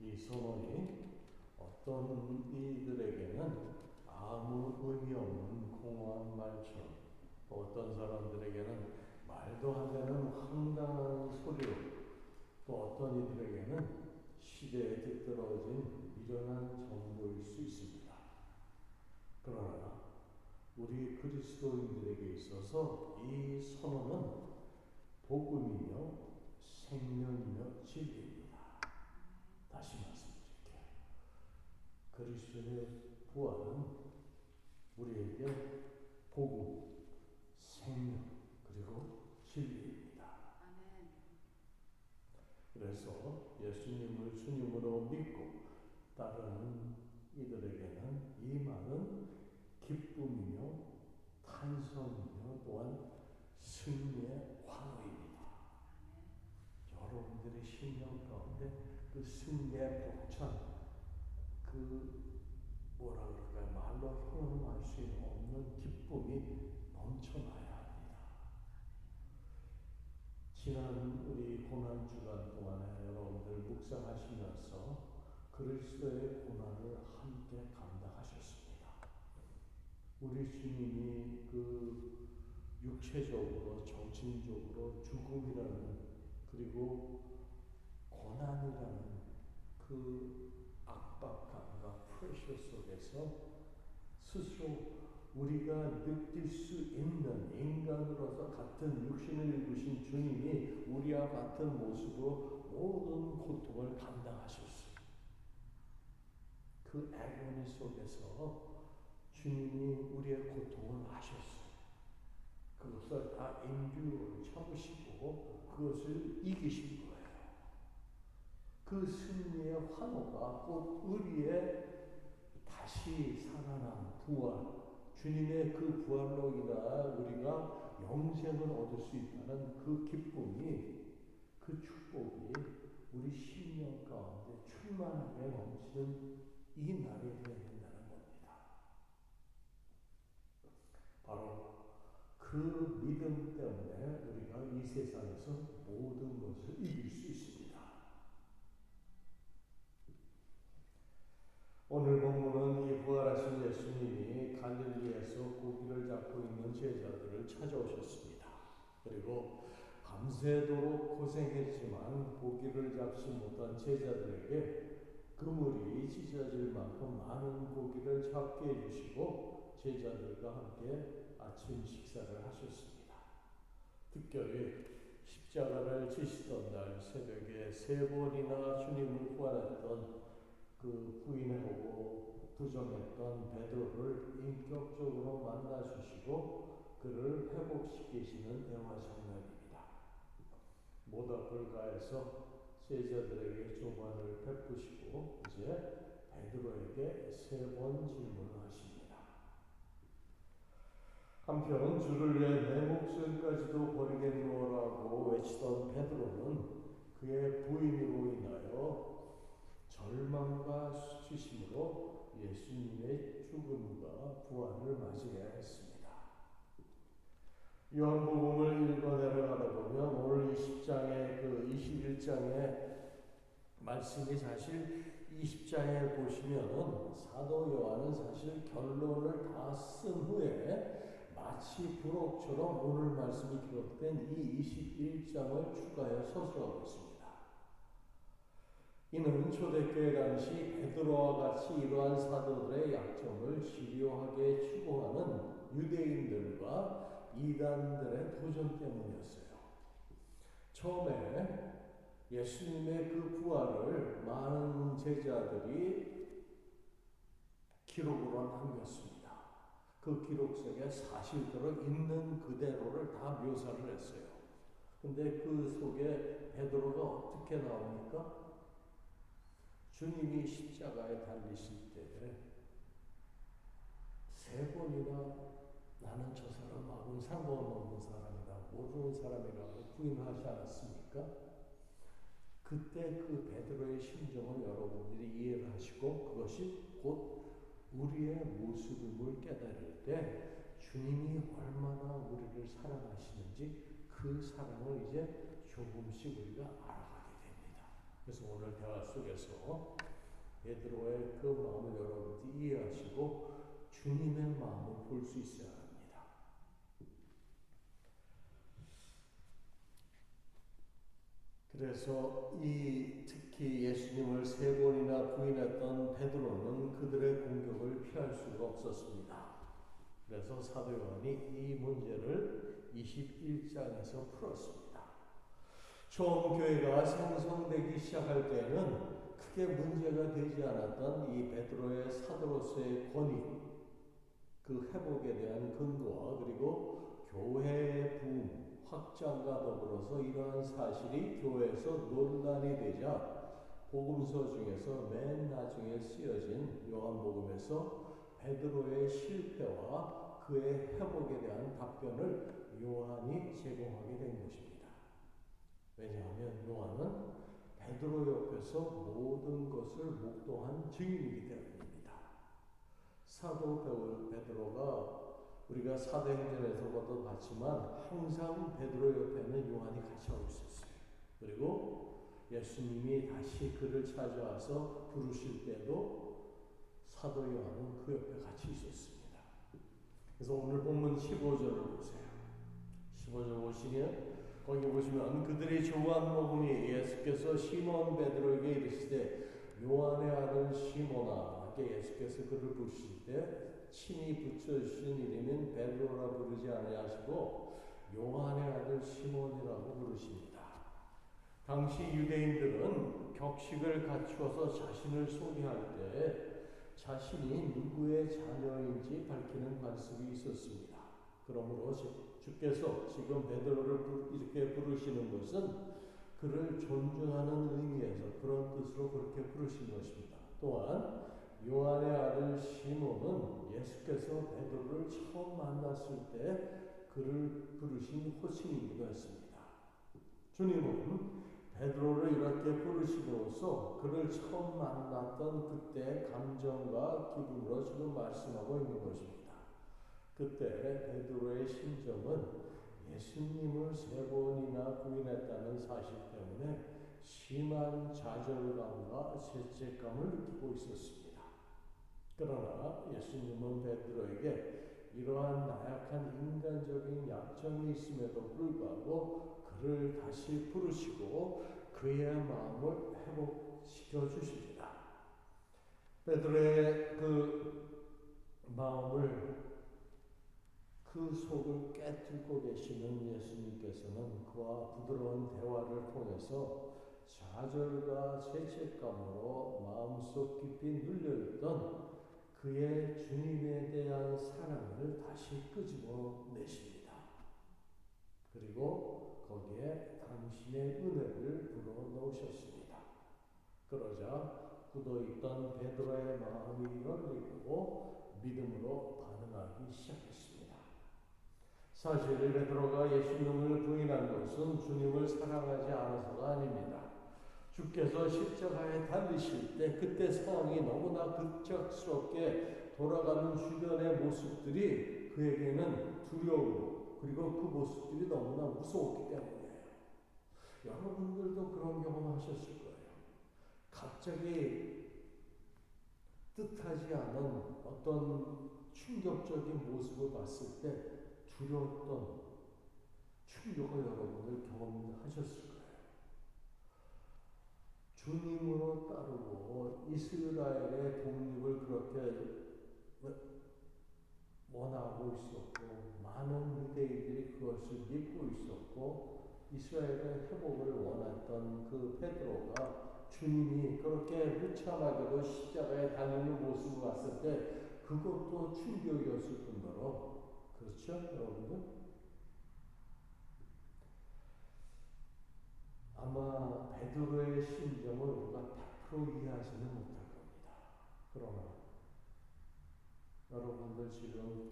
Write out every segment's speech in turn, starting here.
이 선언이 어떤 이들에게는 아무 의미 없는 공허한 말처럼, 또 어떤 사람들에게는 말도 안 되는 황당한 소리로, 또 어떤 이들에게는 시대에 뒤떨어진 미련한 정보일 수 있습니다. 그러나 우리 그리스도인들에게 있어서 이 선언은 복음이며 생명이며 진리입니다. 다시 말씀드릴게요. 그리스도의 부활은 우리에게 복음, 생명, 그리고 진리입니다. 아멘. 그래서 예수님을 주님으로 믿고 따르는 이들에게는 이 말은 기쁨이며 탄성이며 또한 승리의 환호입니다. 여러분들의 심령 가운데 그 승리의 벅찬, 뭐라 그럴까요? 말로 형용할 수 없는 기쁨이 넘쳐나야 합니다. 지난 우리 고난주간 동안에 여러분들 묵상하시면서 그리스도의 고난을 함께 감당하셨습니다. 우리 주님이 육체적으로, 정신적으로 죽음이라는, 그리고 고난이라는 압박감과 프레셔 속에서 스스로 우리가 느낄 수 있는 인간으로서 같은 육신을 입으신 주님이 우리와 같은 모습으로 모든 고통을 감당하셨어요. 그 애고니 속에서 주님이 우리의 고통을 아셨어요. 그것을 다 참으시고 그것을 이기신 거예요. 그 승리의 환호가 곧 우리의 다시 살아난 부활, 주님의 그 부활로 인하여 우리가 영생을 얻을 수 있다는 그 기쁨이, 그 축복이 우리 심령 가운데 충만하게 넘치는 이 날이 되어야 된다는 겁니다. 바로 그 믿음 때문에 우리가 이 세상에서 모든 것을 이길 수 있습니다. 오늘 본문은 이 부활하신 예수님이 갈릴리에서 고기를 잡고 있는 제자들을 찾아오셨습니다. 그리고 밤새도록 고생했지만 고기를 잡지 못한 제자들에게 그물이 찢어질 만큼 많은 고기를 잡게 해주시고 제자들과 함께 아침 식사를 하셨습니다. 특별히 십자가를 지시던 날 새벽에 3번이나 주님을 부활했던 부인하고 부정했던 베드로를 인격적으로 만나주시고 그를 회복시키시는 영화적 날입니다. 모닥불 가에서 제자들에게 조반을 베푸시고 이제 베드로에게 3번 질문하십니다. 한편 주를 위해 내 목숨까지도 버리겠노라고 외치던 베드로는 그의 부인으로 인하여 절망과 수치심으로 예수님의 죽음과 부활을 맞이해야 했습니다. 요한복음을 읽어 내려가다 보면 오늘 21장의 말씀이 사실 20장에 보시면은 사도 요한은 사실 결론을 다 쓴 후에 마치 부록처럼 오늘 말씀이 기록된 이 21장을 추가해 서술하고 있습니다. 이는 초대교회 당시 베드로와 같이 이러한 사도들의 약점을 집요하게 추구하는 유대인들과 이단들의 도전 때문이었어요. 처음에 예수님의 그 부활을 많은 제자들이 기록으로 남겼습니다. 그 기록 속에 사실대로 있는 그대로를 다 묘사를 했어요. 근데 그 속에 베드로가 어떻게 나옵니까? 주님이 십자가에 달리실 때 3번이나 나는 저 사람하고는 상관없는 사람이다, 모르는 사람이라고 부인하지 않았습니까? 그때 그 베드로의 심정을 여러분들이 이해를 하시고 그것이 곧 우리의 모습을 깨달을 때 주님이 얼마나 우리를 사랑하시는지 그 사랑을 이제 조금씩 우리가 알아가게 됩니다. 그래서 오늘 대화 속에서 베드로의 그 마음을 여러분들이 이해하시고 주님의 마음을 볼 수 있어야 합니다. 그래서 특히 예수님을 3번이나 부인했던 베드로는 그들의 공격을 피할 수가 없었습니다. 그래서 사도 요한이 이 문제를 21장에서 풀었습니다. 처음 교회가 생성되기 시작할 때는 크게 문제가 되지 않았던 이 베드로의 사도로서의 권위, 그 회복에 대한 근거와 그리고 교회의 부흥, 확장과 더불어서 이러한 사실이 교회에서 논란이 되자 복음서 중에서 맨 나중에 쓰여진 요한복음에서 베드로의 실패와 그의 회복에 대한 답변을 요한이 제공하게 된 것입니다. 왜냐하면 요한은 베드로 옆에서 모든 것을 목도한 증인이기 때문입니다. 사도 베드로가 우리가 사도행전에서부터 봤지만 항상 베드로 옆에는 요한이 같이 하고 있었어요. 그리고 예수님이 다시 그를 찾아와서 부르실 때도 사도 요한은 그 옆에 같이 있었습니다. 그래서 오늘 본문 15절을 보세요. 15절 보시면 거기 보시면 그들이 조한 먹음이 예수께서 시몬 베드로에게 이르시되 요한의 아들 시몬아, 예수께서 그를 부르실 때 친히 붙여주신 이름은 베드로라 부르지 아니하시고 요한의 아들 시몬이라고 부르십니다. 당시 유대인들은 격식을 갖추어서 자신을 소개할 때 자신이 누구의 자녀인지 밝히는 관습이 있었습니다. 그러므로 주께서 지금 베드로를 이렇게 부르시는 것은 그를 존중하는 의미에서 그런 뜻으로 그렇게 부르신 것입니다. 또한 요한의 아들 시몬은 예수께서 베드로를 처음 만났을 때 그를 부르신 호칭이기도 했습니다. 주님은 베드로를 이렇게 부르심으로써 그를 처음 만났던 그때의 감정과 기분으로 지금 말씀하고 있는 것입니다. 그때 베드로의 심정은 예수님을 3번이나 부인했다는 사실 때문에 심한 좌절감과 죄책감을 느끼고 있었습니다. 그러나 예수님은 베드로에게 이러한 나약한 인간적인 약점이 있음에도 불구하고 그를 다시 부르시고 그의 마음을 회복시켜 주십니다. 베드로의 그 마음을, 그 속을 깨뚫고 계시는 예수님께서는 그와 부드러운 대화를 통해서 좌절과 죄책감으로 마음속 깊이 눌려있던 그의 주님에 대한 사랑을 다시 끄집어내십니다. 그리고 거기에 당신의 은혜를 불어넣으셨습니다. 그러자 굳어있던 베드로의 마음이 열리고 믿음으로 반응하기 시작했습니다. 사실 베드로가 예수님을 부인한 것은 주님을 사랑하지 않아서가 아닙니다. 주께서 십자가에 달리실 때 그때 상황이 너무나 급작스럽게 돌아가는 주변의 모습들이 그에게는 두려우고 그리고 그 모습들이 너무나 무서웠기 때문이에요. 여러분들도 그런 경험 하셨을 거예요. 갑자기 뜻하지 않은 어떤 충격적인 모습을 봤을 때 두려웠던 충격을 여러분들 경험하셨을 거예요. 주님으로 따르고 이스라엘의 독립을 그렇게 원하고 있었고 많은 유대인들이 그것을 믿고 있었고 이스라엘의 회복을 원했던 그 베드로가 주님이 그렇게 무참하게도 십자가에 달리는 모습을 봤을 때 그것도 충격이었을 뿐더러, 그렇죠 여러분들? 아마 베드로의 심정을 우리가 100% 이해하지는 못할 겁니다. 그러나 여러분들 지금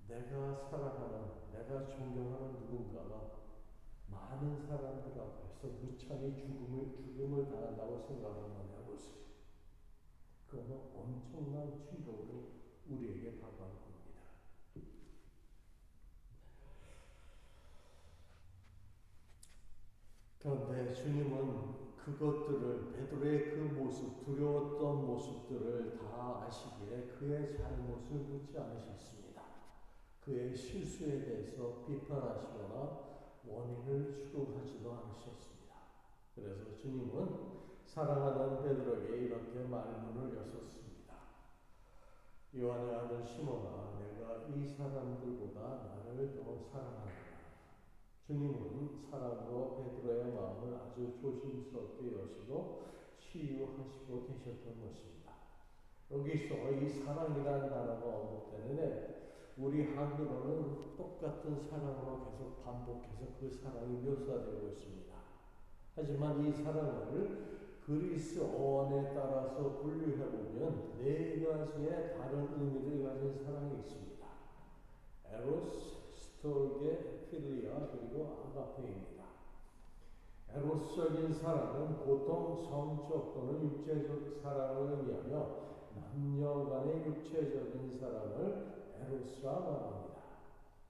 내가 사랑하는, 내가 존경하는 누군가가 많은 사람들 앞에서 무참히 죽음을 당한다고 생각을 한번 해보세요. 그거는 엄청난 충격으로 우리에게 다가올 겁니다. 그런데 주님은 그것들을 베드로의 그 모습, 두려웠던 모습들을 다 아시기에 그의 잘못을 묻지 않으셨습니다. 그의 실수에 대해서 비판하시거나 원인을 추구하지도 않으셨습니다. 그래서 주님은 사랑하는 베드로에게 이렇게 말문을 여셨습니다. 요한의 아들 시몬아, 내가 이 사람들보다 나를 더 사랑하노라. 주님은 사랑으로 베드로의 마음을 아주 조심스럽게 여시고 치유하시고 계셨던 것입니다. 여기서 이 사랑이라는 단어가 언급되는데 우리 한글로는 똑같은 사랑으로 계속 반복해서 그 사랑이 묘사되고 있습니다. 하지만 이 사랑을 그리스 어원에 따라서 분류해보면 네 가지의 다른 의미를 가진 사랑이 있습니다. 에로스, 스토르게, 필리아, 그리고 아가페입니다. 에로스적인 사랑은 보통 성적 또는 육체적 사랑을 의미하며 남녀 간의 육체적인 사랑을 에로스라 말합니다.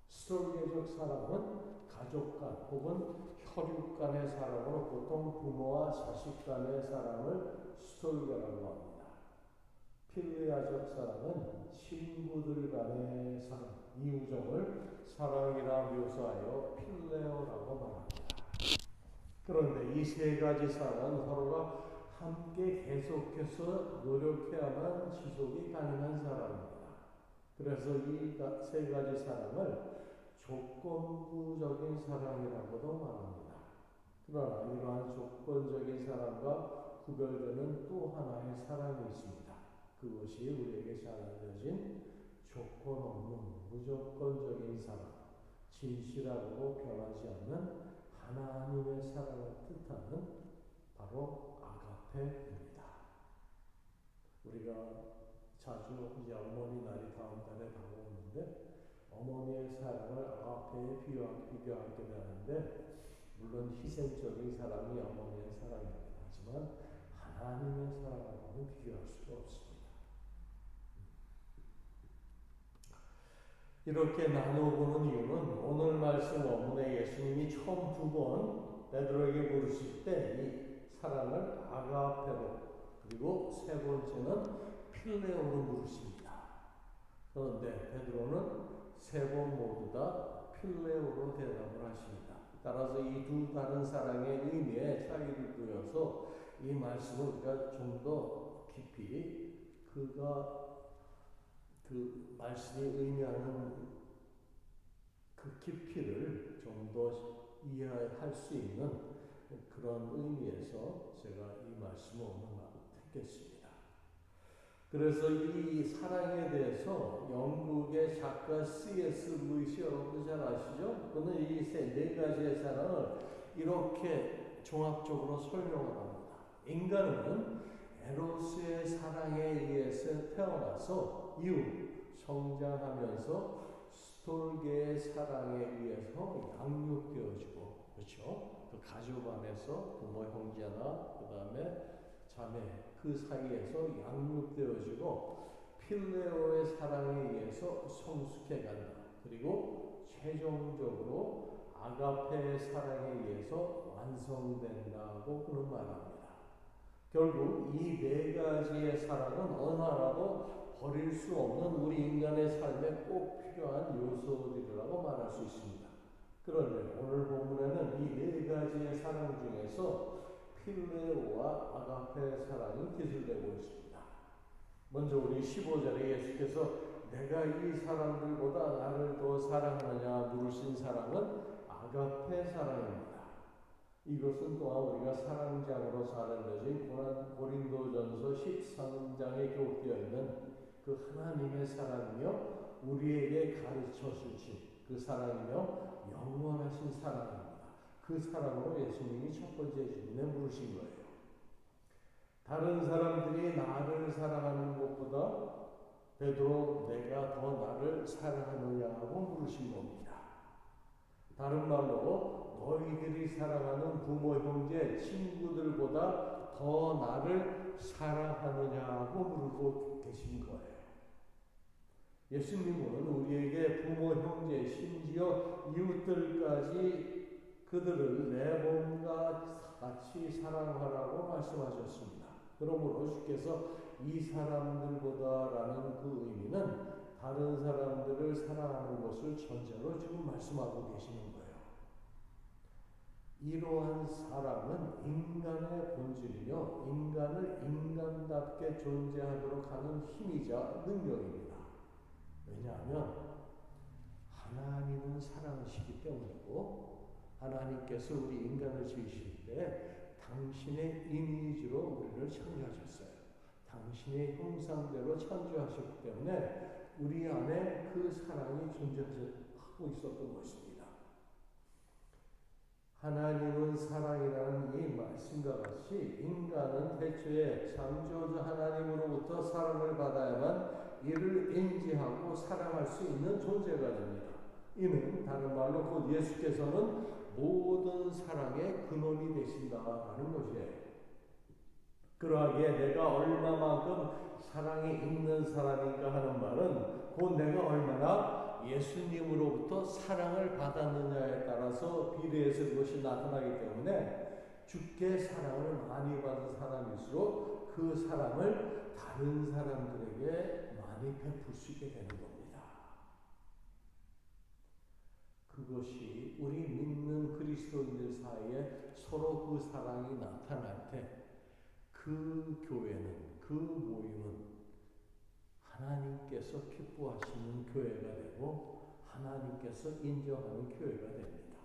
스토르게적 사랑은 가족 간 혹은 혈육 간의 사랑으로 보통 부모와 자식 간의 사랑을 스토르게라고 합니다. 필리아적 사랑은 친구들 간의 사랑, 이우정을 사랑이라 묘사하여 필레오라고 말합니다. 그런데 이 세 가지 사랑은 서로가 함께 계속해서 노력해야만 지속이 가능한 사랑입니다. 그래서 이 세 가지 사랑을 조건부적인 사랑이라고도 말합니다. 그러나 이러한 조건적인 사랑과 구별되는 또 하나의 사랑이 있습니다. 그것이 우리에게 잘 알려진 조건 없는 무조건적인 사랑, 진실하고 변하지 않는 하나님의 사랑을 뜻하는 바로 아가페입니다. 우리가 자주 이제 어머니 날이 다음 달에 다가오는데 어머니의 사랑을 아가페에 비교하게 되는데 물론 희생적인 사랑이 어머니의 사랑입니다. 하지만 하나님의 사랑하고는 비교할 수가 없습니다. 이렇게 나누어보는 이유는 오늘 말씀 원문에 예수님이 처음 두 번 베드로에게 물으실 때 이 사랑을 아가페로 그리고 세 번째는 필레오로 물으십니다. 그런데 베드로는 세 번 모두 다 필레오로 대답을 하십니다. 따라서 이 두 다른 사랑의 의미에 차이를 두어서 이 말씀을 우리가 좀 더 깊이 그가 그 말씀이 의미하는 그 깊이를 좀 더 이해할 수 있는 그런 의미에서 제가 이 말씀을 오늘 택했습니다. 그래서 이 사랑에 대해서 영국의 작가 C.S. 루이스 여러분도 잘 아시죠? 그는 이 네 가지의 사랑을 이렇게 종합적으로 설명을 합니다. 인간은 에로스의 사랑에 의해서 태어나서 이후 성장하면서 스톨게의 사랑에 의해서 양육되어지고, 그렇죠? 그 가족 안에서 부모 형제나 그 다음에 자매 그 사이에서 양육되어지고 필레오의 사랑에 의해서 성숙해 간다. 그리고 최종적으로 아가페의 사랑에 의해서 완성된다고 그는 말합니다. 결국 이 네 가지의 사랑은 어느 하나도 버릴 수 없는 우리 인간의 삶에 꼭 필요한 요소들이라고 말할 수 있습니다. 그런데 오늘 본문에는 이 네 가지의 사랑 중에서 필레오와 아가페의 사랑이 기술되고 있습니다. 먼저 우리 15절에 예수께서 내가 이 사람들보다 나를 더 사랑하느냐 물으신 사랑은 아가페 사랑입니다. 이것은 또한 우리가 사랑장으로 잘 알려진 고린도전서 13장에 기록되어 있는 그 하나님의 사랑이며 우리에게 가르쳐 주신 그 사랑이며 영원하신 사랑입니다. 그 사랑으로 예수님이 첫 번째 질문에 물으신 거예요. 다른 사람들이 나를 사랑하는 것보다 베드로 내가 더 나를 사랑하느냐고 물으신 겁니다. 다른 말로 너희들이 사랑하는 부모, 형제, 친구들보다 더 나를 사랑하느냐고 물고 계신 거예요. 예수님은 우리에게 부모, 형제, 심지어 이웃들까지 그들을 내 몸과 같이 사랑하라고 말씀하셨습니다. 그러므로 주께서 이 사람들보다라는 그 의미는 다른 사람들을 사랑하는 것을 전제로 지금 말씀하고 계시는 거예요. 이러한 사랑은 인간의 본질이며 인간을 인간답게 존재하도록 하는 힘이자 능력입니다. 왜냐하면 하나님은 사랑이시기 때문이고 하나님께서 우리 인간을 지으실 때 당신의 이미지로 우리를 창조하셨어요. 당신의 형상대로 창조하셨기 때문에 우리 안에 그 사랑이 존재하고 있었던 것입니다. 하나님은 사랑이라는 이 말씀과 같이 인간은 대초에 창조주 하나님으로부터 사랑을 받아야만 이를 인지하고 사랑할 수 있는 존재가 됩니다. 이는 다른 말로 곧 예수께서는 모든 사랑의 근원이 되신다라는 것이에요. 그러하기에 내가 얼마만큼 사랑이 있는 사람인가 하는 말은 곧 내가 얼마나 예수님으로부터 사랑을 받았느냐에 따라서 비례해서 그것이 나타나기 때문에 주께 사랑을 많이 받은 사람일수록 그 사랑을 다른 사람들에게 많이 베풀 수 있게 되는 겁니다. 그것이 우리 믿는 그리스도인들 사이에 서로 그 사랑이 나타날 때 그 교회는, 그 모임은 하나님께서 기뻐하시는 교회가 되고 하나님께서 인정하는 교회가 됩니다.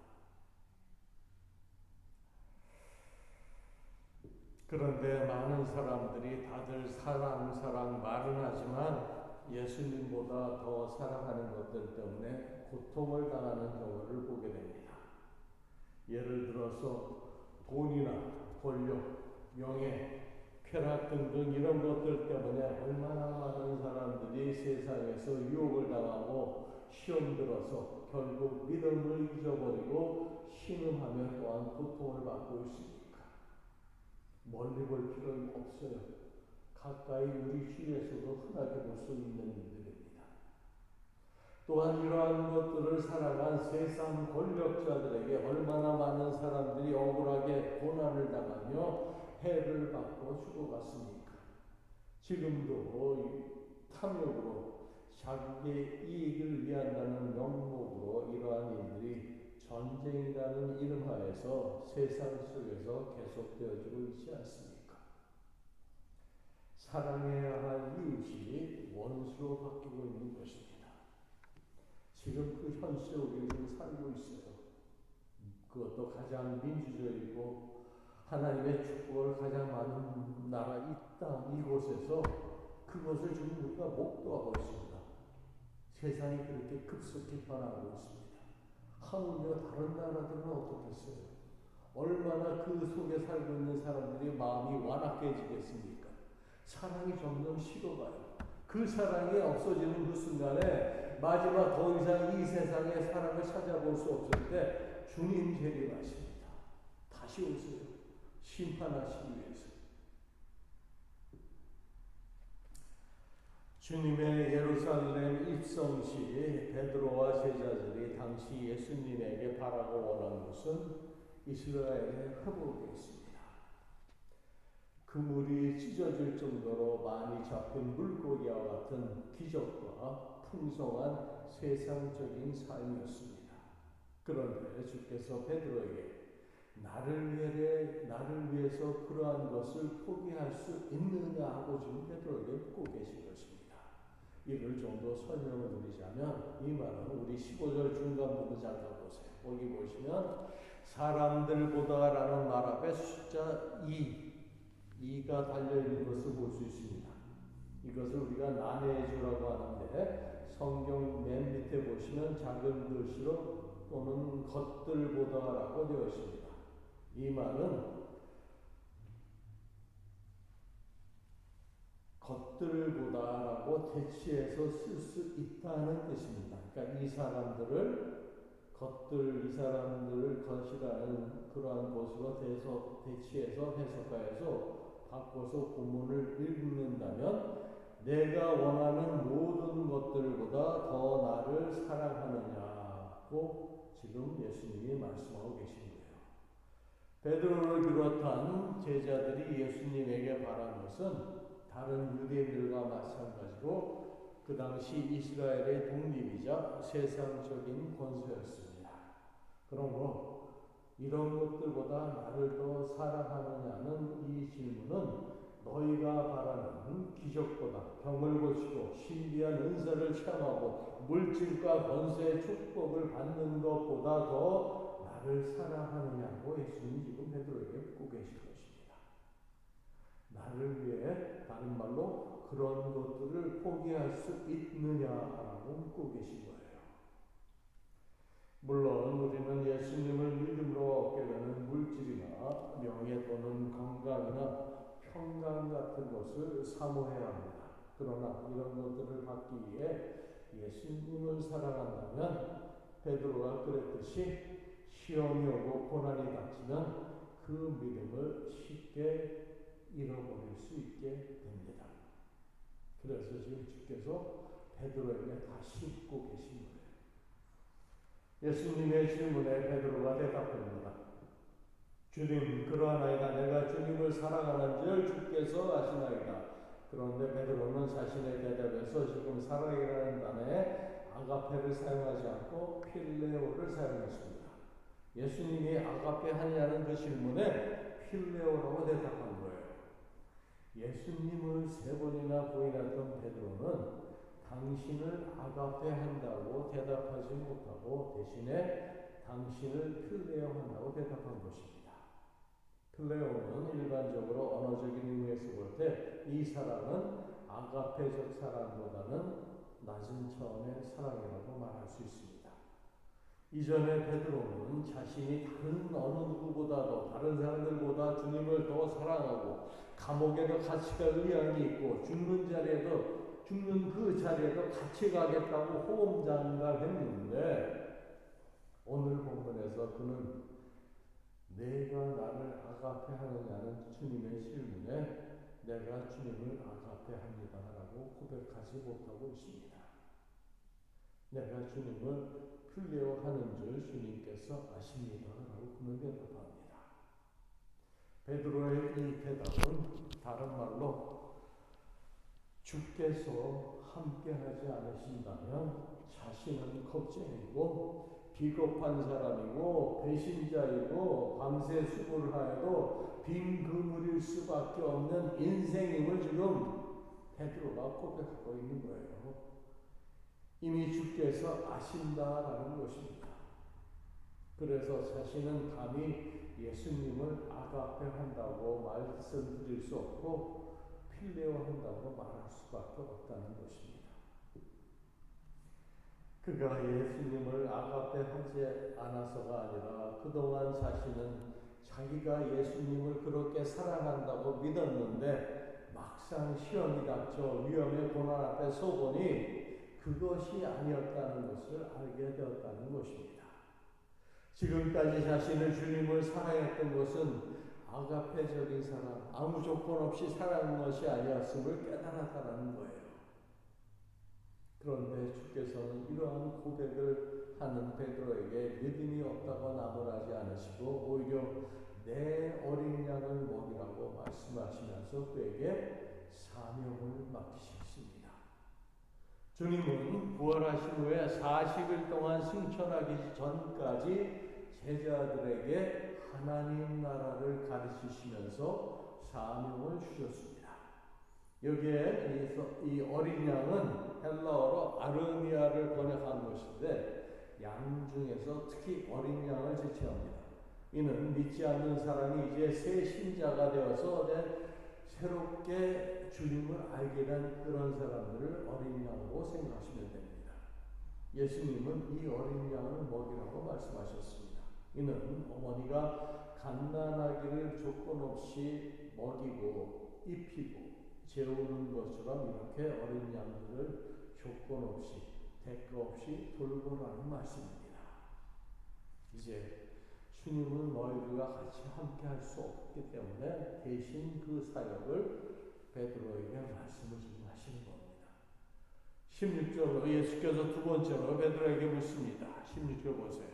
그런데 많은 사람들이 다들 사랑 말은 하지만 예수님보다 더 사랑하는 것들 때문에 고통을 당하는 경우를 보게 됩니다. 예를 들어서 돈이나 권력, 명예, 쾌락 등등 이런 것들 때문에 얼마나 많은 사람들이 세상에서 유혹을 당하고 시험 들어서 결국 믿음을 잊어버리고 신음하며 또한 고통을 받고 있습니까? 멀리 볼 필요는 없어요. 가까이 우리 주위에서도 흔하게 볼 수 있는 일들입니다. 또한 이러한 것들을 살아간 세상 권력자들에게 얼마나 많은 사람들이 억울하게 고난을 당하며 해를 받고 죽어갔습니까? 지금도 탐욕으로 자기의 이익을 위한다는 명목으로 이러한 일들이 전쟁이라는 이름하에서 세상 속에서 계속되어지고 있지 않습니까? 사랑해야 할 이웃이 원수로 바뀌고 있는 것입니다. 지금 그 현실에 우리는 살고 있어요. 그것도 가장 민주적이고 하나님의 축복을 가장 많은 나라 이 땅 이곳에서 그것을 지금 우리가 목도하고 있습니다. 세상이 그렇게 급속히 변하고 있습니다. 하물며 다른 나라들은 어떻겠어요? 얼마나 그 속에 살고 있는 사람들이 마음이 완악해지겠습니까? 사랑이 점점 식어가요. 그 사랑이 없어지는 그 순간에 마지막 더 이상 이 세상의 사랑을 찾아볼 수 없을 때 주님 재림하십니다. 다시 오세요. 심판하시기 위해서. 주님의 예루살렘 입성 시 베드로와 제자들이 당시 예수님에게 바라고 원한 것은 이스라엘의 회복이었습니다. 그물이 찢어질 정도로 많이 잡힌 물고기와 같은 기적과 풍성한 세상적인 삶이었습니다. 그런데 주께서 베드로에게 나를 위해서 그러한 것을 포기할 수 있느냐 하고 지금 베드로에게 묻고 계신 것입니다. 이를 좀 더 설명을 드리자면 이 말은 우리 15절 중간 부분 잠깐 보세요. 거기 보시면 사람들보다라는 말 앞에 숫자 2가 달려있는 것을 볼 수 있습니다. 이것을 우리가 난해주라고 하는데 성경 맨 밑에 보시면 작은 글씨로 또는 것들보다라고 되어 있습니다. 이 말은 것들보다라고 대치해서 쓸 수 있다는 뜻입니다. 그러니까 이 사람들을 것이라는 그러한 것으로 대치해서 해석하여서 바꿔서 본문을 읽는다면 내가 원하는 모든 것들보다 더 나를 사랑하느냐고 지금 예수님이 말씀하고 계신 거예요. 베드로를 비롯한 제자들이 예수님에게 바란 것은 다른 유대인들과 마찬가지로 그 당시 이스라엘의 독립이자 세상적인 권세였습니다. 그러므로 이런 것들보다 나를 더 사랑하느냐는 이 질문은 너희가 바라는 기적보다 병을 고치고 신비한 은사를 체험하고 물질과 권세의 축복을 받는 것보다 더 나를 사랑하느냐고 예수님이 지금 베드로에게 묻고 계신 것입니다. 나를 위해 다른 말로 그런 것들을 포기할 수 있느냐라고 묻고 계신 거예요. 물론 우리는 예수님을 믿음으로 얻게 되는 물질이나 명예 또는 건강이나 평강 같은 것을 사모해야 합니다. 그러나 이런 것들을 받기 위해 예수님을 사랑한다면 베드로가 그랬듯이 시험이 오고 고난이 닥치면 그 믿음을 쉽게 잃어버릴 수 있게 됩니다. 그래서 지금 주께서 베드로에게 다시 묻고 계신 거예요. 예수님의 질문에 베드로가 대답합니다. 주님, 그러하나이다. 내가 주님을 사랑하는 줄 주께서 아시나이다. 그런데 베드로는 자신의 대답에서 지금 사랑이라는 단어에 아가페를 사용하지 않고 필레오를 사용했습니다. 예수님이 아가페 하냐는 그 질문에 필레오라고 대답한 거예요. 예수님을 3번이나 부인했던 베드로는 당신을 아가페 한다고 대답하지 못하고 대신에 당신을 필레오 한다고 대답한 것입니다. 필레오는 일반적으로 언어적인 의미에서 볼 때 이 사랑은 아가페적 사랑보다는 낮은 차원의 사랑이라고 말할 수 있습니다. 이전에 베드로는 자신이 다른 어느 누구보다도 다른 사람들보다 주님을 더 사랑하고 감옥에도 같이 갈 의향이 있고 죽는 그 자리에도 같이 가겠다고 호언장담했는데 오늘 본문에서 그는 내가 나를 아가페 하느냐는 주님의 질문에 내가 주님을 아가페 합니다 라고 고백하지 못하고 있습니다. 내가 주님을 필레오 하는 줄 주님께서 아십니다 라고 그는 대답합니다. 베드로의 이 대답은 다른 말로 주께서 함께하지 않으신다면 자신은 겁쟁이고 비겁한 사람이고 배신자이고 밤새 수고를 하여도 빈 그물일 수밖에 없는 인생임을 지금 베드로가 고백하고 있는 거예요. 이미 주께서 아신다라는 것입니다. 그래서 자신은 감히 예수님을 아가페 한다고 말씀드릴 수 없고 필레오 한다고 말할 수밖에 없다는 것입니다. 그가 예수님을 아가페 하지 않아서가 아니라 그동안 자신은 자기가 예수님을 그렇게 사랑한다고 믿었는데 막상 시험이 닥쳐 위험의 고난 앞에 서보니 그것이 아니었다는 것을 알게 되었다는 것입니다. 지금까지 자신을 주님을 사랑했던 것은 아가페적인 사랑, 아무 조건 없이 사랑한 것이 아니었음을 깨달았다는 거예요. 그런데 주께서는 이러한 고백을 하는 베드로에게 믿음이 없다고 나무라지 않으시고 오히려 내 어린 양을 먹이라고 말씀하시면서 그에게 사명을 맡기셨습니다. 주님은 부활하신 후에 40일 동안 승천하기 전까지 제자들에게 하나님 나라를 가르치시면서 사명을 주셨습니다. 여기에 이 어린 양은 헬라어로 아르미아를 번역한 것인데 양 중에서 특히 어린 양을 지칭합니다. 이는 믿지 않는 사람이 이제 새 신자가 되어서 새롭게 주님을 알게 된 그런 사람들을 어린 양으로 생각하시면 됩니다. 예수님은 이 어린 양을 먹이라고 말씀하셨습니다. 이는 어머니가 갓난아기를 조건 없이 먹이고 입히고 재우는 것처럼 이렇게 어린 양들을 조건 없이 대가 없이 돌보라는 말씀입니다. 이제 주님은 너희들과 같이 함께 할 수 없기 때문에 대신 그 사역을 베드로에게 말씀을 좀 하시는 겁니다. 16절로 예수께서 두 번째로 베드로에게 묻습니다. 16절 보세요.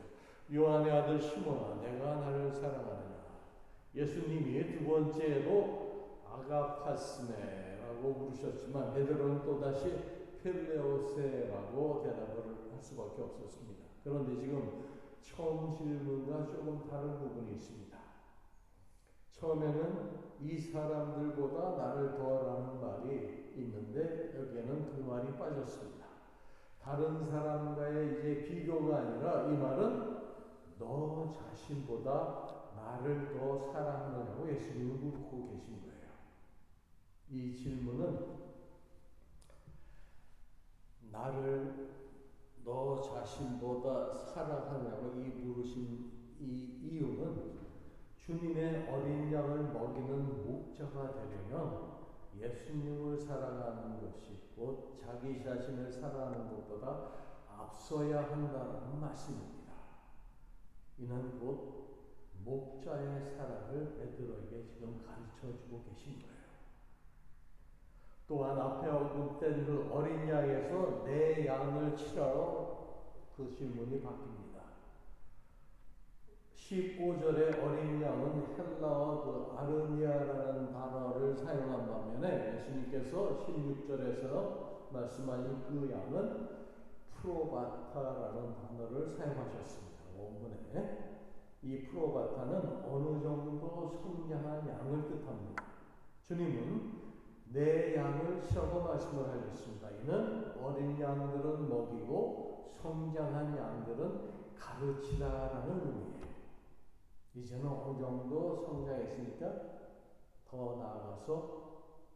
요한의 아들 시몬아, 내가 나를 사랑하느냐? 예수님이 두 번째로 아가파스메라고 부르셨지만 베드로는 또다시 필레오세라고 대답을 할 수밖에 없었습니다. 그런데 지금 처음 질문과 조금 다른 부분이 있습니다. 처음에는 이 사람들보다 나를 더하라는 말이 있는데 여기에는 그 말이 빠졌습니다. 다른 사람과의 이제 비교가 아니라 이 말은 너 자신보다 나를 더 사랑하느냐고 예수님이 묻고 계신 거예요. 이 질문은 나를 너 자신보다 사랑하냐고 이 물으신 이 이유는 주님의 어린 양을 먹이는 목자가 되려면 예수님을 사랑하는 것이 곧 자기 자신을 사랑하는 것보다 앞서야 한다는 말씀입니다. 이는 곧 목자의 사랑을 베드로에게 지금 가르쳐주고 계신 거예요. 또한 앞에 언급된 그 어린 양에서 내 양을 치라로 그 질문이 바뀝니다. 15절의 어린 양은 헬라어 그 아르니아라는 단어를 사용한 반면에 예수님께서 16절에서 말씀하신 그 양은 프로바타라는 단어를 사용하셨습니다. 원문에 이 프로바타는 어느 정도 성량한 양을 뜻합니다. 주님은 내 양을 치라고 말씀을 하셨습니다. 이는 어린 양들은 먹이고 성장한 양들은 가르치라라는 의미예요. 이제는 어느 정도 성장했으니까 더 나아가서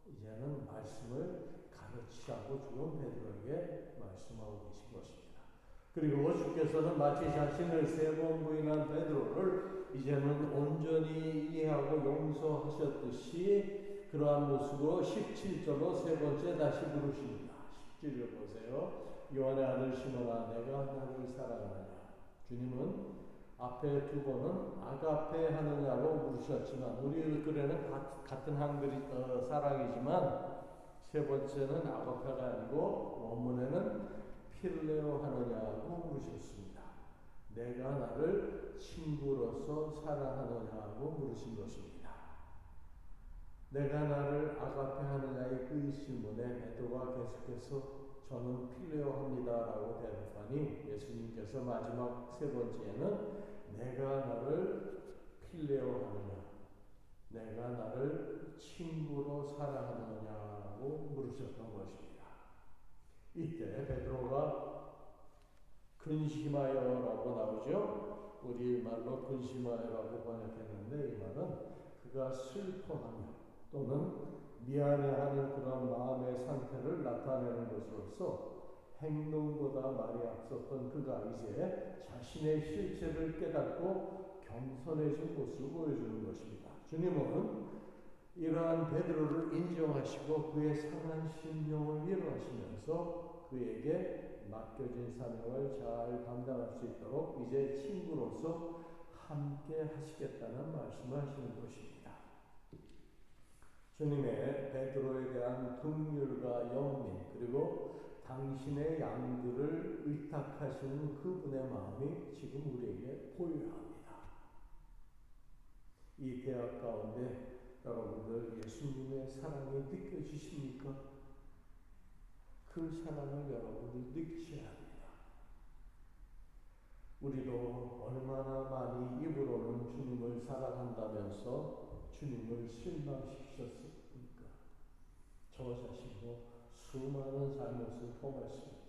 이제는 말씀을 가르치라고 지금 베드로에게 말씀하고 계신 것입니다. 그리고 주께서는 마치 자신을 3번 부인한 베드로를 이제는 온전히 이해하고 용서하셨듯이 그러한 모습으로 17절로 세 번째 다시 부르십니다. 17절 보세요. 요한의 아들 시몬아 내가 나를 사랑하느냐. 주님은 앞에 두 번은 아가페 하느냐고 물으셨지만 우리 글에는 같은 한글 사랑이지만 세 번째는 아가페가 아니고 원문에는 필레오 하느냐고 물으셨습니다. 내가 나를 친구로서 사랑하느냐고 물으신 것입니다. 내가 나를 아가페 하느냐의 그 질문에 베드로가 계속해서 저는 필레오 합니다라고 대답하니 예수님께서 마지막 세 번째에는 내가 나를 필레오 하느냐 내가 나를 친구로 사랑하느냐고 물으셨던 것입니다. 이때 베드로가 근심하여라고 나오죠. 우리 말로 근심하여라고 번역했는데 이 말은 그가 슬퍼하며 또는 미안해하는 그런 마음의 상태를 나타내는 것으로서 행동보다 말이 앞섰던 그가 이제 자신의 실체를 깨닫고 겸손해진 모습을 보여주는 것입니다. 주님은 이러한 베드로를 인정하시고 그의 상한 심령을 위로하시면서 그에게 맡겨진 사명을 잘 감당할 수 있도록 이제 친구로서 함께 하시겠다는 말씀을 하시는 것입니다. 주님의 베드로에 대한 긍휼과 영민 그리고 당신의 양들을 의탁하시는 그분의 마음이 지금 우리에게 보여야 합니다. 이 대학 가운데 여러분들 예수님의 사랑이 느껴지십니까? 그 사랑을 여러분들 느끼셔야 합니다. 우리도 얼마나 많이 입으로는 주님을 사랑한다면서 주님을 실망시키셨습니까? 저 자신도 수많은 잘못을 범했습니다.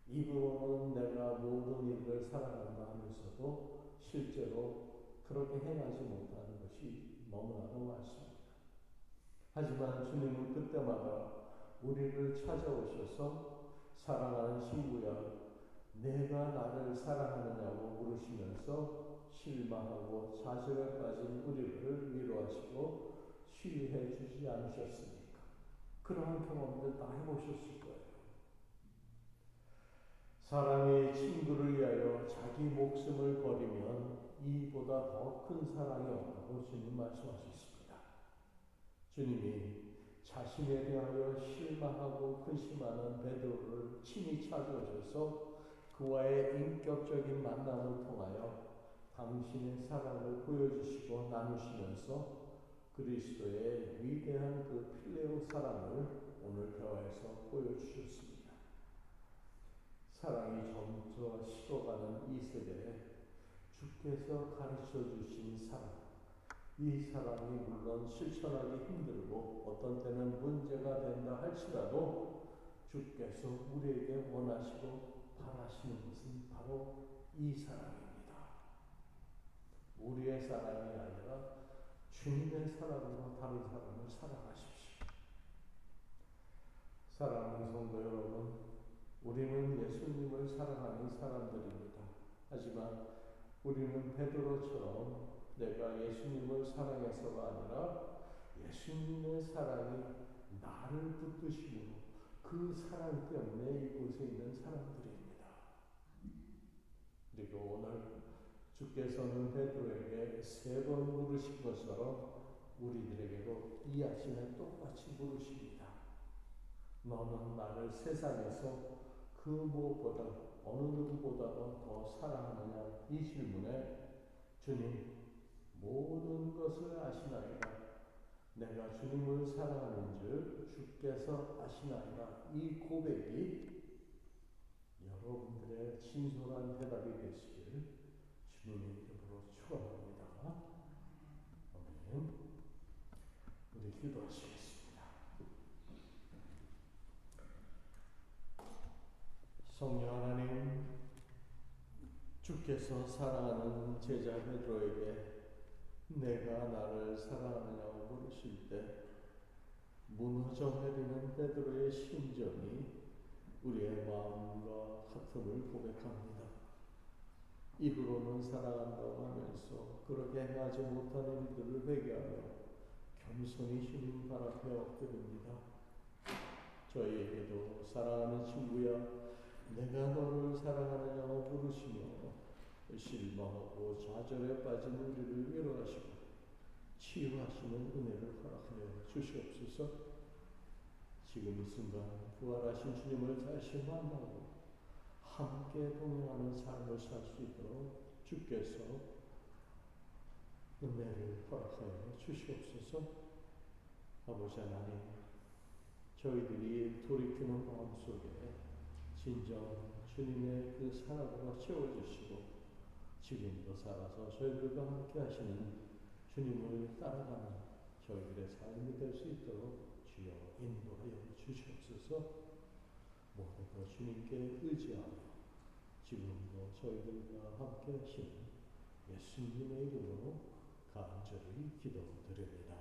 입으로는 내가 모든 이들을 사랑한다 하면서도 실제로 그렇게 행하지 못하는 것이 너무나도 많습니다. 하지만 주님은 그때마다 우리를 찾아오셔서 사랑하는 친구야, 내가 나를 사랑하느냐고 물으시면서 실망하고 좌절에 빠진 우리를 위로하시고 치유해 주지 않으셨습니까? 그러한 경험들 다 해보셨을 거예요. 사람이 친구를 위하여 자기 목숨을 버리면 이보다 더 큰 사랑이 없다고 주님 말씀하셨습니다. 주님이 자신에 대하여 실망하고 근심하는 베드로를 친히 찾아오셔서 그와의 인격적인 만남을 통하여 당신의 사랑을 보여주시고 나누시면서 그리스도의 위대한 그 필레오 사랑을 오늘 대화에서 보여주셨습니다. 사랑이 점점 식어가는 이 세대에 주께서 가르쳐 주신 사랑, 이 사랑이 물론 실천하기 힘들고 어떤 때는 문제가 된다 할지라도 주께서 우리에게 원하시고 바라시는 것은 바로 이 사랑입니다. 우리의 사랑이 아니라 주님의 사랑으로 다른 사람을 사랑하십시오. 사랑하는 성도 여러분, 우리는 예수님을 사랑하는 사람들입니다. 하지만 우리는 베드로처럼 내가 예수님을 사랑해서가 아니라 예수님의 사랑이 나를 붙드시므로 그 사랑 때문에 이곳에 있는 사람들입니다. 그리고 오늘 주께서는 베드로에게 3번 물으신 것처럼 우리들에게도 이 아침에 똑같이 물으십니다. 너는 나를 세상에서 그 무엇보다 어느 누구보다도 더 사랑하느냐? 이 질문에 주님 모든 것을 아시나이다. 내가 주님을 사랑하는 줄 주께서 아시나이다. 이 고백이 여러분들의 진솔한 대답이 되시길 주님의 이름으로 축원합니다. 아멘. 우리 기도하시겠습니다. 성령 하나님, 주께서 사랑하는 제자 베드로에게 내가 나를 사랑하느냐고 물으실 때 무너져 내리는 베드로의 심정이 우리의 마음과 같음을 고백합니다. 입으로는 사랑한다고 하면서 그렇게 행하지 못하는 이들을 회개하며 겸손히 주님 발 앞에 엎드립니다. 저희에게도 사랑하는 친구야, 내가 너를 사랑하느냐고 물으시며 실망하고 좌절에 빠진 우리를 위로하시고 치유하시는 은혜를 허락하여 주시옵소서. 지금 이 순간 부활하신 주님을 다시 만나고 함께 동행하는 삶을 살 수 있도록 주께서 은혜를 허락하여 주시옵소서. 아버지 하나님, 저희들이 돌이키는 마음속에 진정 주님의 그 사랑으로 채워주시고 지금도 살아서 저희들과 함께 하시는 주님을 따라가는 저희들의 삶이 될 수 있도록 주여 인도하여 주시옵소서. 모든 것 주님께 의지하며 지금도 저희들과 함께 하시는 예수님의 이름으로 간절히 기도드립니다.